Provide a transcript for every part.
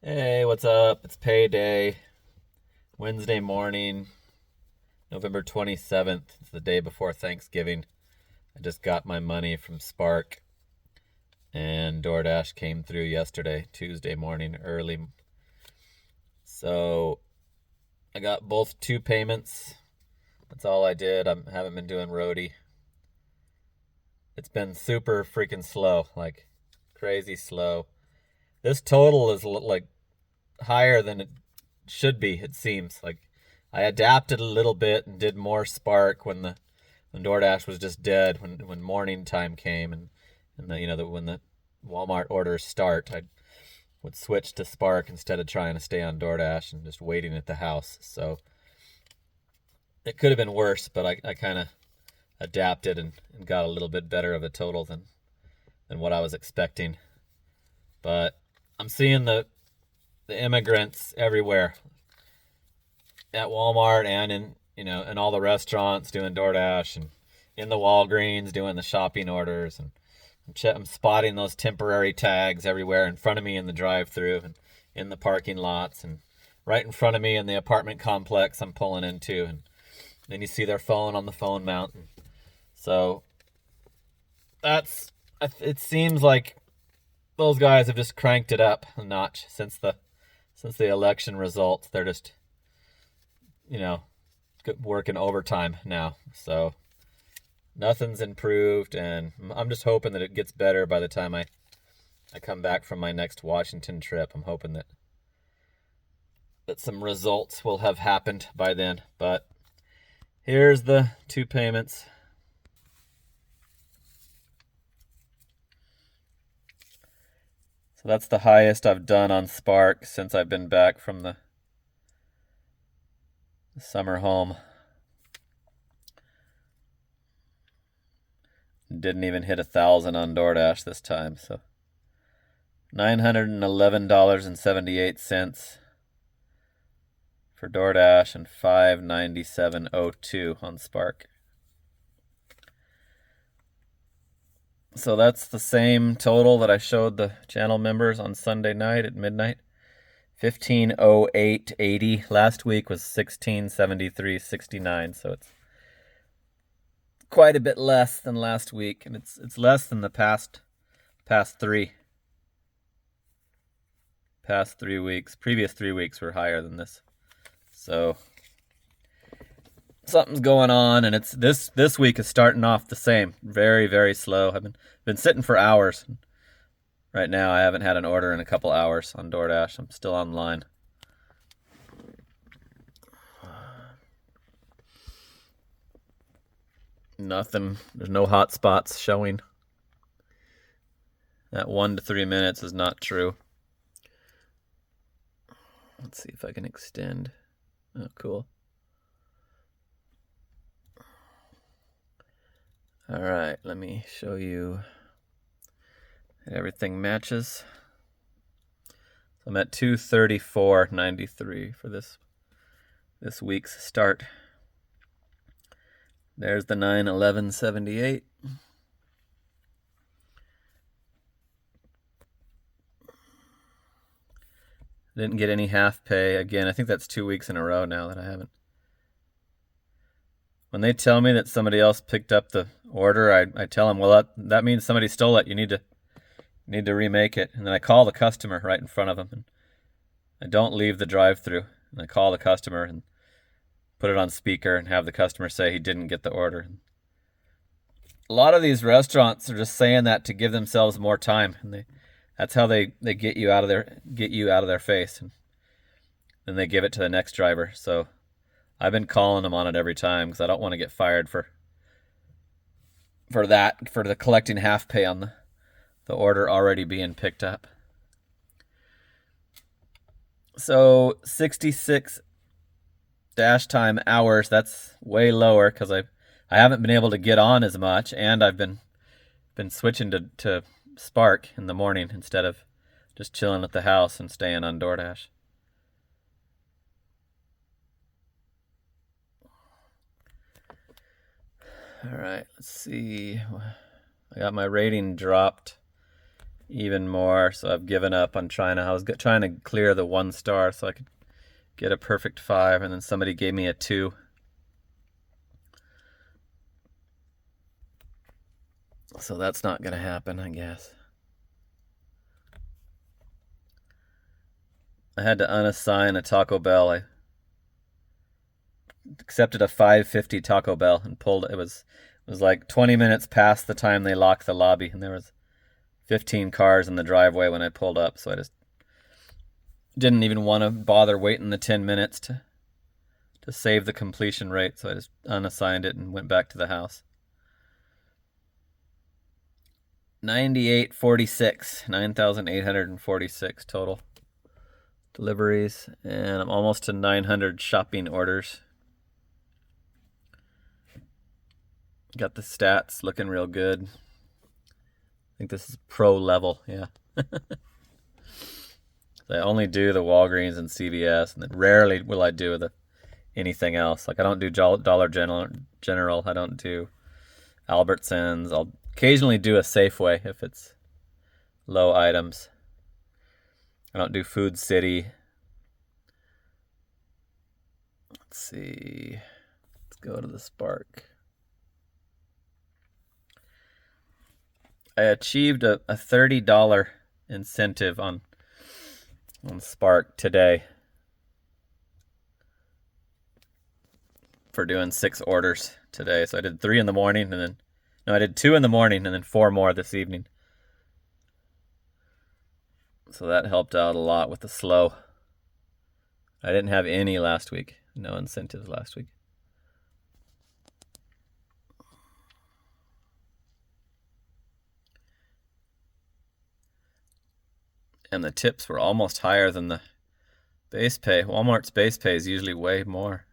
Hey, what's up? It's payday. Wednesday morning, November 27th. It's the day before Thanksgiving. I just got my money from Spark, and DoorDash came through yesterday, Tuesday morning, early. So I got both two payments. That's all I did. I haven't been doing roadie. It's been super freaking slow, like crazy slow. This total is like higher than it should be, it seems. Like I adapted a little bit and did more Spark when DoorDash was just dead, when morning time came, and when the Walmart orders start, I would switch to Spark instead of trying to stay on DoorDash and just waiting at the house. So it could have been worse, but I kind of adapted and got a little bit better of a total than what I was expecting. But I'm seeing the immigrants everywhere at Walmart and in all the restaurants doing DoorDash, and in the Walgreens doing the shopping orders, and I'm spotting those temporary tags everywhere in front of me in the drive-through and in the parking lots and right in front of me in the apartment complex I'm pulling into, and then you see their phone on the phone mount. So that's it seems like those guys have just cranked it up a notch since the election results. They're just, you know, working overtime now. So nothing's improved, and I'm just hoping that it gets better by the time I come back from my next Washington trip. I'm hoping that some results will have happened by then. But here's the two payments. So that's the highest I've done on Spark since I've been back from the summer home. Didn't even hit 1,000 on DoorDash this time. So $911.78 for DoorDash and $597.02 on Spark. So that's the same total that I showed the channel members on Sunday night at midnight. 1508.80. Last week was 1673.69. So it's quite a bit less than last week, and it's less than the past 3 weeks. Previous 3 weeks were higher than this. So something's going on, and it's this week is starting off the same. Very, very slow. I've been sitting for hours. Right now I haven't had an order in a couple hours on DoorDash. I'm still online. Nothing. There's no hot spots showing. That 1 to 3 minutes is not true. Let's see if I can extend. Oh, cool. All right, let me show you that everything matches. So I'm at 234.93 for this week's start. There's the 911.78. Didn't get any half pay. Again, I think that's 2 weeks in a row now that I haven't. When they tell me that somebody else picked up the order, I tell them, well, that means somebody stole it. You need to remake it. And then I call the customer right in front of them. And I don't leave the drive-through. And I call the customer and put it on speaker and have the customer say he didn't get the order. A lot of these restaurants are just saying that to give themselves more time, and that's how they get you out of their face, and then they give it to the next driver. So I've been calling them on it every time because I don't want to get fired for the collecting half pay on the order already being picked up. So 66 dash time hours, that's way lower because I haven't been able to get on as much, and I've been switching to Spark in the morning instead of just chilling at the house and staying on DoorDash. All right, let's see. I got my rating dropped even more. So I've given up on trying to. I was trying to clear the 1 star so I could get a perfect 5, and then somebody gave me a 2. So that's not going to happen, I guess. I had to unassign a Taco Bell. I accepted a $5.50 Taco Bell and pulled it. It was like 20 minutes past the time they locked the lobby, and there was 15 cars in the driveway when I pulled up, so I just didn't even want to bother waiting the 10 minutes to save the completion rate, so I just unassigned it and went back to the house. 9846, 9,846 total deliveries, and I'm almost to 900 shopping orders. Got the stats looking real good. I think this is pro level, yeah. I only do the Walgreens and CVS, and then rarely will I do anything else. Like I don't do Dollar General. I don't do Albertsons. I'll occasionally do a Safeway if it's low items. I don't do Food City. Let's see. Let's go to the Spark. I achieved a $30 incentive on Spark today for doing 6 orders today. So I did 3 in the morning, I did 2 in the morning and then 4 more this evening. So that helped out a lot with the slow. I didn't have any last week. No incentives last week. And the tips were almost higher than the base pay. Walmart's base pay is usually way more.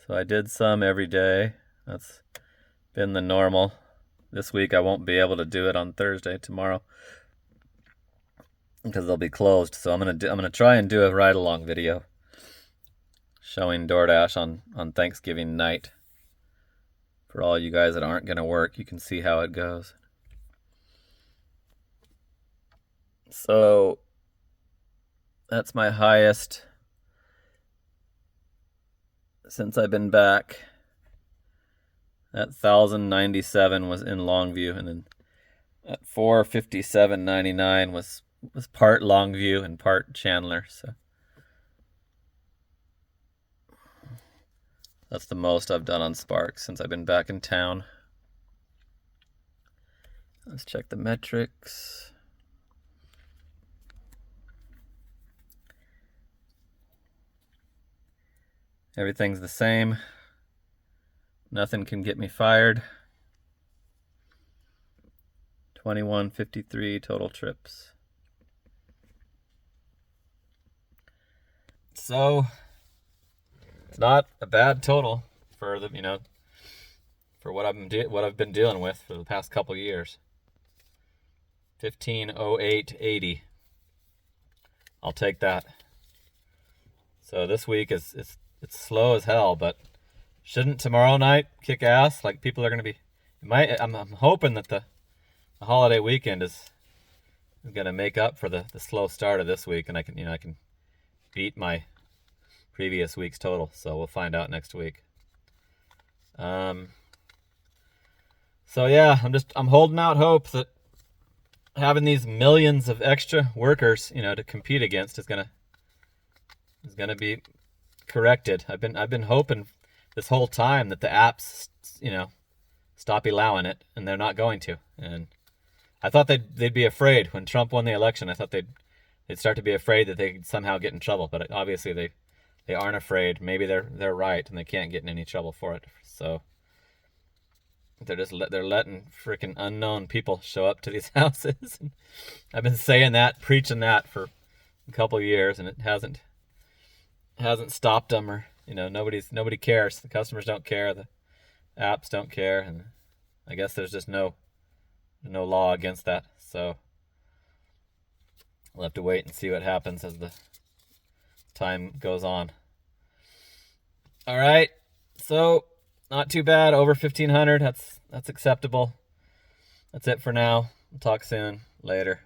So I did some every day. That's been the normal. This week I won't be able to do it on Thursday, tomorrow, because they'll be closed. So I'm gonna try and do a ride-along video showing DoorDash on Thanksgiving night. For all you guys that aren't gonna work, you can see how it goes. So that's my highest since I've been back. That 1,097 was in Longview, and then at 457.99 was part Longview and part Chandler. So that's the most I've done on Spark since I've been back in town. Let's check the metrics. Everything's the same. Nothing can get me fired. 2153 total trips. So it's not a bad total for for what I've been dealing with for the past couple years. 1508.80. I'll take that. So this week it's slow as hell, but shouldn't tomorrow night kick ass? Like people are gonna be. I'm hoping that the holiday weekend is gonna make up for the slow start of this week, and I can beat my previous week's total. So we'll find out next week. So yeah, I'm holding out hope that having these millions of extra workers, to compete against is gonna be corrected. I've been hoping this whole time that the apps, stop allowing it, and they're not going to. And I thought they'd be afraid when Trump won the election. I thought they'd start to be afraid that they could somehow get in trouble, but obviously they aren't afraid. Maybe they're right, and they can't get in any trouble for it. So they're letting freaking unknown people show up to these houses. And I've been saying that, preaching that for a couple of years, and it hasn't stopped them, or nobody cares. The customers don't care, the apps don't care, and I guess there's just no law against that. So we'll have to wait and see what happens as the time goes on. All right, so not too bad, over 1,500. That's acceptable. That's it for now. We'll talk soon. Later.